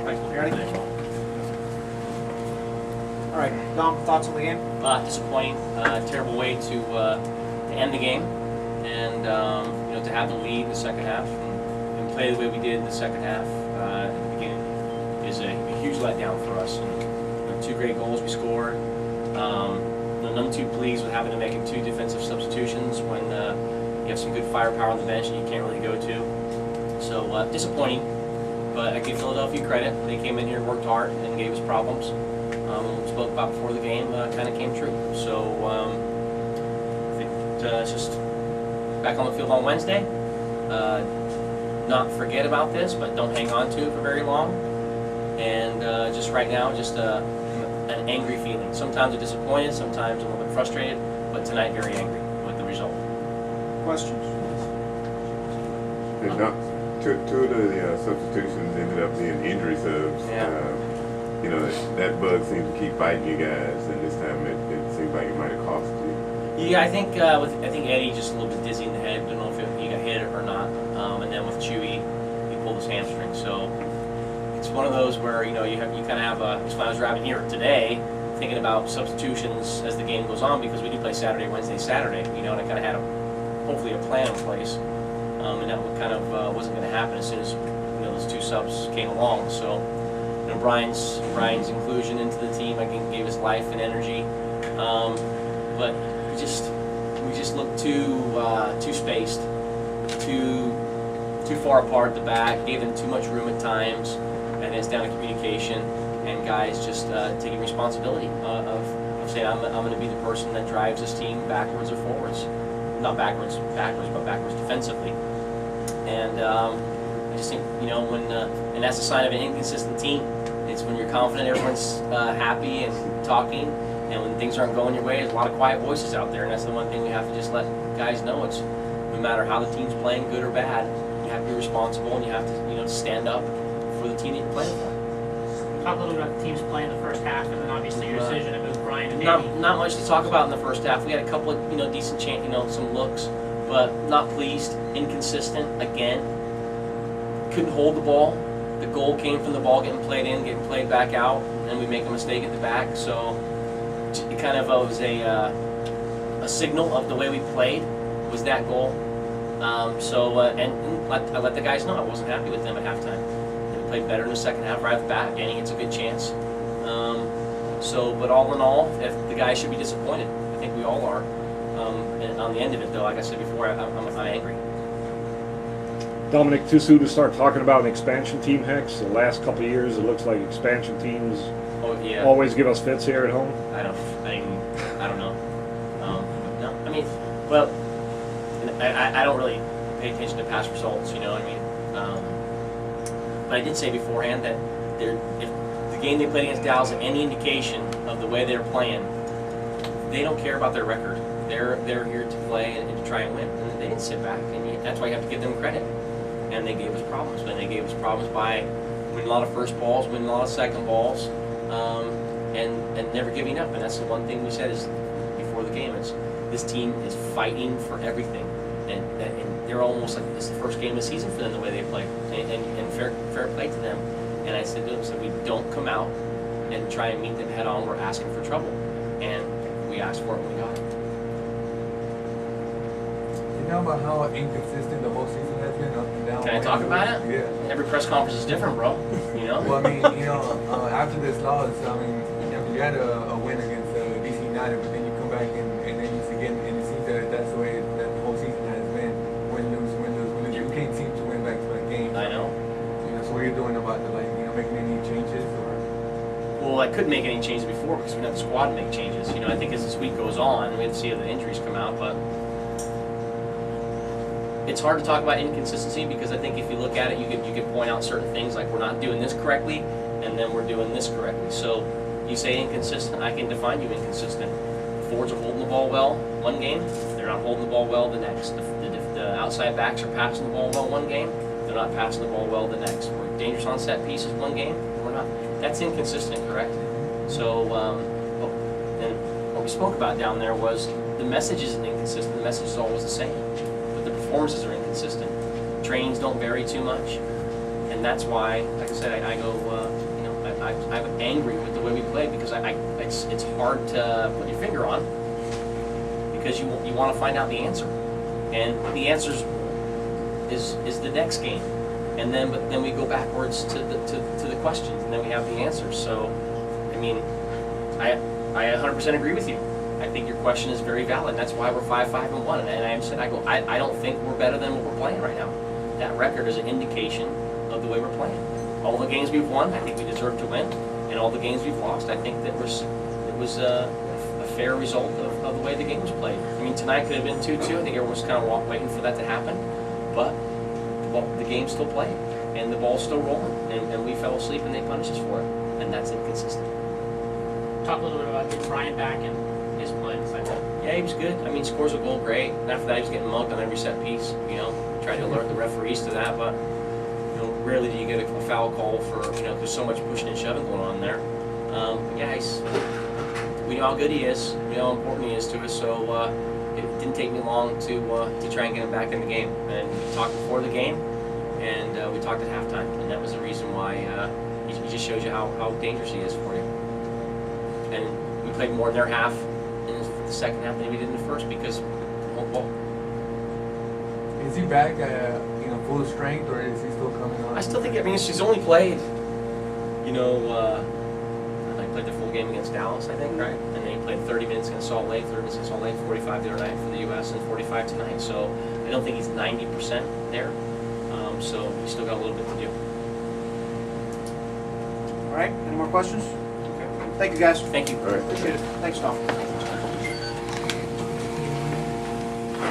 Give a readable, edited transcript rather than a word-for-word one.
Thanks. Ready? All right, Dom, thoughts on the game? Disappointing. Terrible way to end the game, and to have the lead in the second half and play the way we did in the second half at the beginning is a huge letdown for us. And, 2 great goals we scored. None too pleased with having to make 2 defensive substitutions when you have some good firepower on the bench and you can't really go to. So disappointing, but I give Philadelphia credit. They came in here and worked hard and gave us problems. What we spoke about before the game kind of came true. So I think it's just back on the field on Wednesday. Not forget about this, but don't hang on to it for very long. And just right now, just an angry feeling. Sometimes I'm disappointed, sometimes I'm a little bit frustrated, but tonight very angry with the result. Questions? And two of the substitutions ended up being injury subs. Yeah. That bug seemed to keep biting you guys, and this time it seemed like it might have cost you. Yeah, I think Eddie just a little bit dizzy in the head. Don't know if he got hit or not. And then with Chewy, he pulled his hamstring. So it's one of those where you kind of have a. That's why I was driving here today, thinking about substitutions as the game goes on, because we do play Saturday, Wednesday, Saturday. And I kind of had hopefully a plan in place, and that kind of wasn't going to happen as soon as those 2 subs came along. So. Brian's inclusion into the team, I think, gave us life and energy, but we just looked too spaced, too far apart at the back, gave them too much room at times, and it's down to communication and guys just taking responsibility of saying I'm going to be the person that drives this team backwards or forwards, not backwards, but backwards defensively, and I just think and that's a sign of an inconsistent team. It's when you're confident, everyone's happy and talking, and when things aren't going your way, there's a lot of quiet voices out there, and that's the one thing we have to just let guys know. It's no matter how the team's playing, good or bad, you have to be responsible, and you have to stand up for the team that you're playing for. Talk a little bit about the team's play in the first half, and then obviously your decision to move Brian and Davey. Not much to talk about in the first half. We had a couple of decent some looks, but not pleased. Inconsistent again. Couldn't hold the ball. The goal came from the ball getting played in, getting played back out, and we make a mistake at the back. So it kind of was a signal of the way we played was that goal. And I let the guys know I wasn't happy with them at halftime. They played better in the second half right at the back. Danny gets a good chance. But all in all, if the guys should be disappointed. I think we all are. And on the end of it, though, like I said before, I'm angry. Dominic, too soon to start talking about an expansion team, Hex. The last couple of years, it looks like expansion teams always give us fits here at home. I don't know. No, I mean, well, I don't really pay attention to past results. You know what I mean? But I did say beforehand that if the game they played against Dallas is any indication of the way they're playing, they don't care about their record. They're here to play and to try and win. And they didn't sit back, and that's why you have to give them credit. And they gave us problems. And they gave us problems by winning a lot of first balls, winning a lot of second balls, and never giving up. And that's the one thing we said is before the game is this team is fighting for everything. And they're almost like this is the first game of the season for them the way they play. And fair play to them. And I said to them, so we don't come out and try and meet them head on. We're asking for trouble. And we asked for it when we got it. You know about how inconsistent the whole season has been, up and down. Can I talk about it? Yeah. Every press conference is different, bro. Well, I mean, after this loss, I mean, you had a win against DC United, but then you come back and then you again, and it seems that that's the way that the whole season has been. Win, lose, win, lose, win, lose. You can't seem to win back-to-back games. I know. So what are you doing about making any changes or? Well, I couldn't make any changes before because we didn't have the squad to make changes. I think as this week goes on, we have to see how the injuries come out, but it's hard to talk about inconsistency because I think if you look at it, you could point out certain things like we're not doing this correctly, and then we're doing this correctly. So you say inconsistent, I can define you inconsistent. The forwards are holding the ball well one game, they're not holding the ball well the next. The outside backs are passing the ball well one game, they're not passing the ball well the next. We're dangerous on set pieces one game, we're not. That's inconsistent, correct? So, and what we spoke about down there was the message isn't inconsistent, the message is always the same. Performances are inconsistent. Trainings don't vary too much, and that's why, like I said, I go, I'm angry with the way we play because it's hard to put your finger on because you want to find out the answer, and the answer is the next game, and then we go backwards to the questions, and then we have the answers. So, I mean, I 100% agree with you. I think your question is very valid. That's why we're 5-5-1. And I don't think we're better than what we're playing right now. That record is an indication of the way we're playing. All the games we've won, I think we deserve to win. And all the games we've lost, I think that it was a fair result of the way the game was played. I mean, tonight could have been 2-2. I think everyone was kind of waiting for that to happen. But the game's still playing, and the ball's still rolling. And we fell asleep, and they punished us for it. And that's inconsistent. Talk a little bit about getting Brian back and his play and stuff like that. Yeah, he was good. I mean, scores a goal, great. And after that, he was getting mugged on every set piece. Tried to alert the referees to that, but rarely do you get a foul call for there's so much pushing and shoving going on there. Yeah, we know how good he is. We know how important he is to us. So it didn't take me long to try and get him back in the game. And we talked before the game, and we talked at halftime, and that was the reason why he just shows you how dangerous he is for you. And we played more than their half in the second half than we did in the first because well, Is he back at full strength, or is he still coming on? I still think. I mean, she's only played. I played the full game against Dallas, I think, right? And then he played 30 minutes against Salt Lake, 30 minutes against Salt Lake, 45 the other night for the U.S. and 45 tonight. So I don't think he's 90% there. So he's still got a little bit to do. All right, any more questions? Thank you, guys. Thank you. All right. Appreciate it. Thanks, Tom.